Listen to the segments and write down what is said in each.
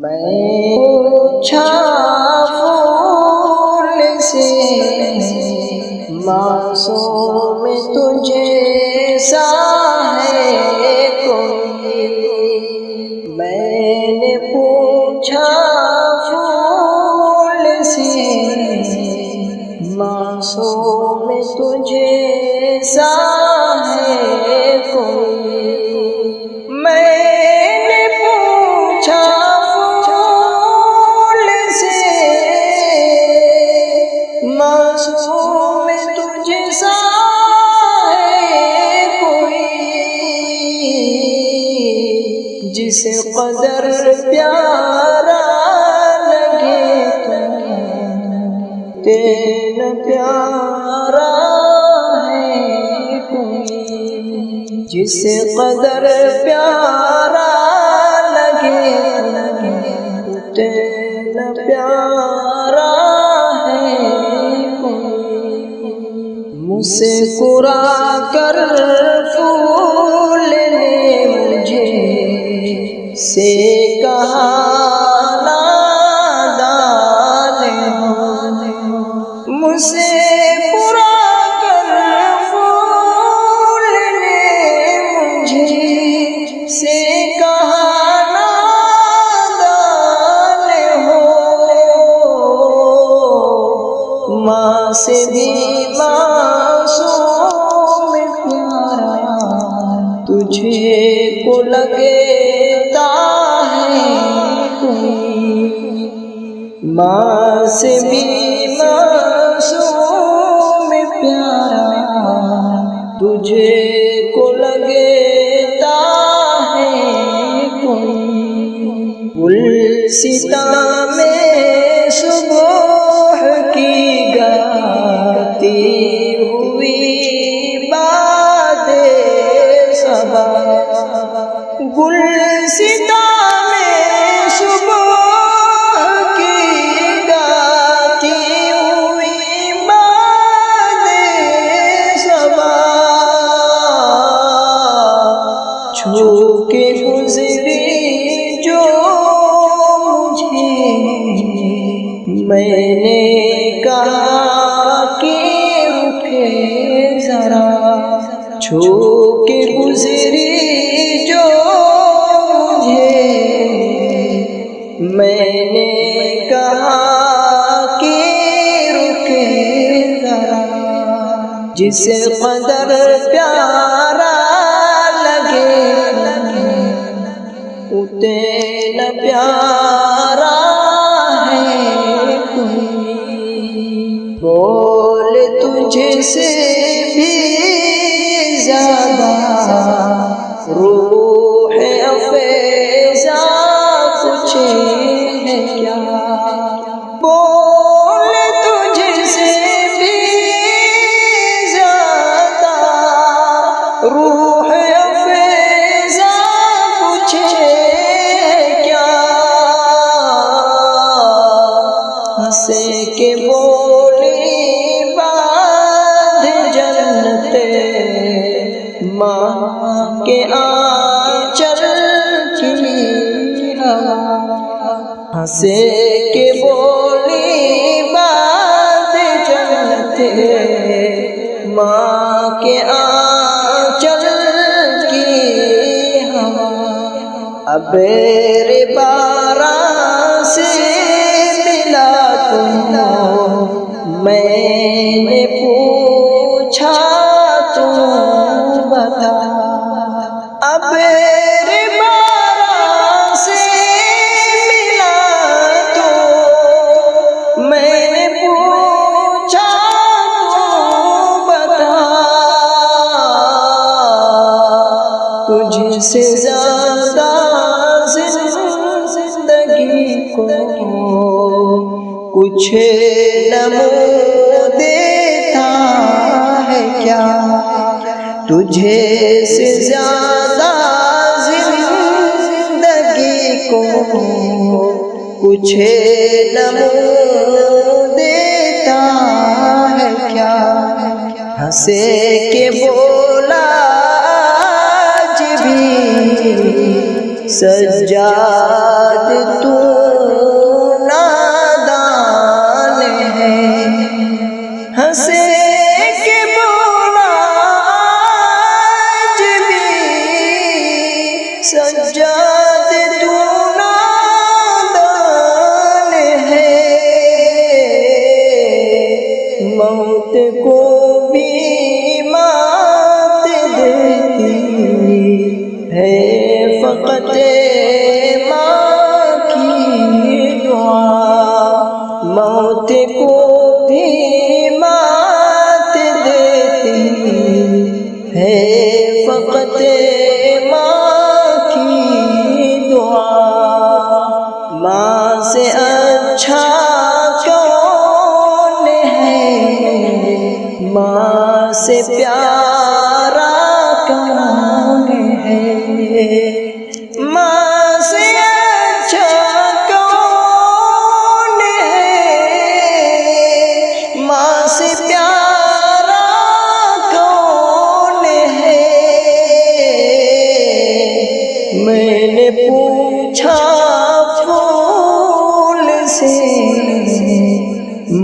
میں پوچھا پھول سے معصوم تجھیسا ہے کوئی، میں نے پوچھا پھول سے معصوم تجھیسا ہے کوئی، میں نے پوچھا پھول سے معصوم تجھیسا ہے کوئی، جس قدر پیارا لگے تیرا پیارا ہے کوئی، جس قدر پیارا لگے تیرا پیارا ہے کوئی، مسکرا کر پھول نے مجھے سے کہا مسکرا کر پھول نے مجھے سے کہا نادان ہو، ماں سے بھی معصوم پیارا تجھے کو لگتا ہے کوئی، ماں سے بھی معصوم پیارا تجھے کو لگتا ہے کوئی، گلستان میں صبح کی گاتی ہوئی باد صبا، گلستان میں صبح چھو کے گزری جو مجھے، میں نے کہا کہ رکے ذرا، چھو کے گزری جو مجھے، میں نے کہا کہ رکے ذرا، جس قدر پیارا تیرا پیارا ہے کوئی، بول تجھ سے بھی زیادہ روح افیزا کچھ ہے کیا، بول تجھ سے بھی زیادہ روح افیزا کچھ ہنسے کے بولی باندھ جنت ماں کے آنچل کی ہوا، ہنسے کے بولی باندھ جنت ماں کے آنچل کی ہوا، ابیر باران سے میں نے پوچھا تو بتا، ابیر باران سے ملا تو میں نے پوچھا تو بتا، تجھ سے زیادہ زندگی کو کچھ نمو دیتا ہے کیا، تجھے سے زیادہ زندگی کو کچھ نمو دیتا ہے کیا، ہنسے کے بولا آج بھی سجاد تو موت کو بھی مات دیتی ہے فقط ماں کی دعا. ماں سے اچھا کون ہے، ماں سے پیارا کون ہے. ماں سے اچھا کون ہے، ماں سے پیارا کون ہے. میں نے پوچھا پھول سے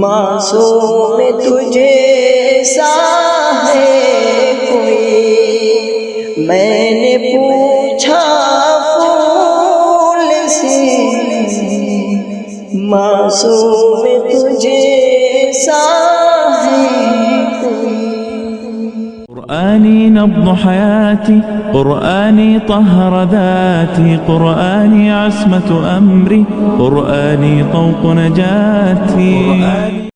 معصوم تجھے سا ہے کوئی. میں نے پوچھا پھول سے معصوم تجھے سا ہے کوئی. قرآني نبض حياتي، قرآني طهر ذاتي، قرآني عصمة أمري، قرآني طوق نجاتي.